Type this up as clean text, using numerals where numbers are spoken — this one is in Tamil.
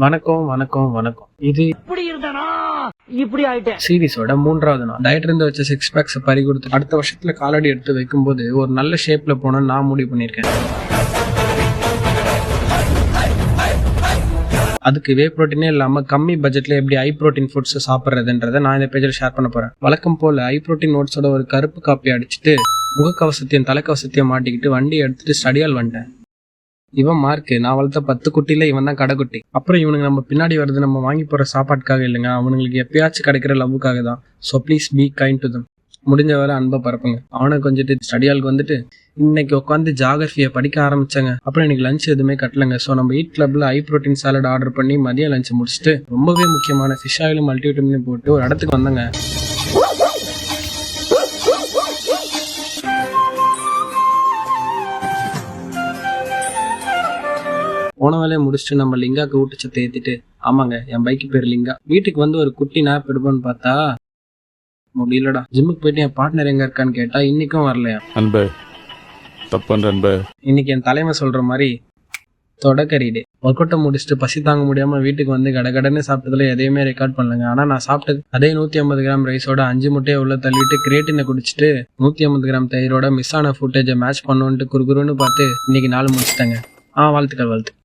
வணக்கம் வணக்கம் வணக்கம். இது இப்படி இருந்தனா இப்படி ஆயிட்டேன். சீரிஸோட 3வது நாள். டயட் இருந்து வச்ச 6 பேக்ஸ் பறி கொடுத்து அடுத்த வருஷத்துல காலடி எடுத்து வைக்கும்போது ஒரு நல்ல ஷேப்ல போன நான் முடிவு பண்ணிருக்கேன். அதுக்கு வே புரோட்டீனே இல்லாம கம்மி பட்ஜெட்ல எப்படி ஹை புரோட்டீன் ஃபுட்ஸ் சாப்பிட்றதுன்றதை நான் இந்த பேஜில் ஷேர் பண்ண போறேன். வழக்கம் போல ஹை புரோட்டீன் நோட்ஸோட ஒரு கருப்பு காப்பி அடிச்சுட்டு முகக்கவசத்தையும் தலைக்கவசத்தையும் மாட்டிக்கிட்டு வண்டி எடுத்துட்டு ஸ்டடியால் வந்துட்டேன். இவன் மார்க்கு, நான் வளர்த்த 10 குட்டியில இவன் தான் கடைக்குட்டி. அப்புறம் இவனுக்கு நம்ம பின்னாடி வருது நம்ம வாங்கி போற சாப்பாட்டுக்காக இல்லைங்க, அவனுங்களுக்கு எப்பயாச்சும் கிடைக்கிற லவ்வுக்காக தான். So please be kind to them. முடிஞ்ச வரை அன்பை பரப்புங்க. அவனை கொஞ்சிட்டு ஸ்டடியாலுக்கு வந்துட்டு இன்னைக்கு உட்காந்து ஜாகிரபியை படிக்க ஆரம்பிச்சாங்க. அப்புறம் எனக்கு லஞ்ச் எதுவுமே கட்டலங்க. ஸோ நம்ம ஈட் கிளப்ல ஹை ப்ரோட்டீன் சாலட் ஆர்டர் பண்ணி மதியம் லஞ்ச் முடிச்சுட்டு ரொம்பவே முக்கியமான ஃபிஷ் ஆயிலும் மல்டிவிட்டமின் போட்டு ஒரு இடத்துக்கு வந்தாங்க. போன வேலையை முடிச்சுட்டு நம்ம லிங்காக்கு ஊட்டச்சத்தை ஏற்றிட்டு, ஆமாங்க என் பைக்கு பேர் லிங்கா, வீட்டுக்கு வந்து ஒரு குட்டி நாப் எடுப்போன்னு பார்த்தா முடியலடா. ஜிம்முக்கு போயிட்டு என் பார்ட்னர் எங்க இருக்கான்னு கேட்டா இன்னைக்கும் வரலையா. அன்பே தப்பு அன்பே. இன்னைக்கு என் தலைமை சொல்ற மாதிரி தொடக்கறிடே. ஒர்க் அவுட்டை முடிச்சுட்டு பசி தாங்க முடியாம வீட்டுக்கு வந்து கடகடன்னு சாப்பிட்டதுல எதையுமே ரெக்கார்ட் பண்ணலங்க. ஆனா நான் சாப்பிட்டது அதே 150 கிராம் ரைஸோட 5 முட்டையை உள்ள தள்ளிட்டு கிரேட்டினை குடிச்சிட்டு 150 கிராம் தயிரோட மிஸ் ஆன ஃபுட்டேஜை மேட்ச் பண்ணுன்ட்டு குறுகுறுன்னு பார்த்து இன்னைக்கு நாள் முடிச்சிட்டேங்க. வாழ்த்துக்கள்.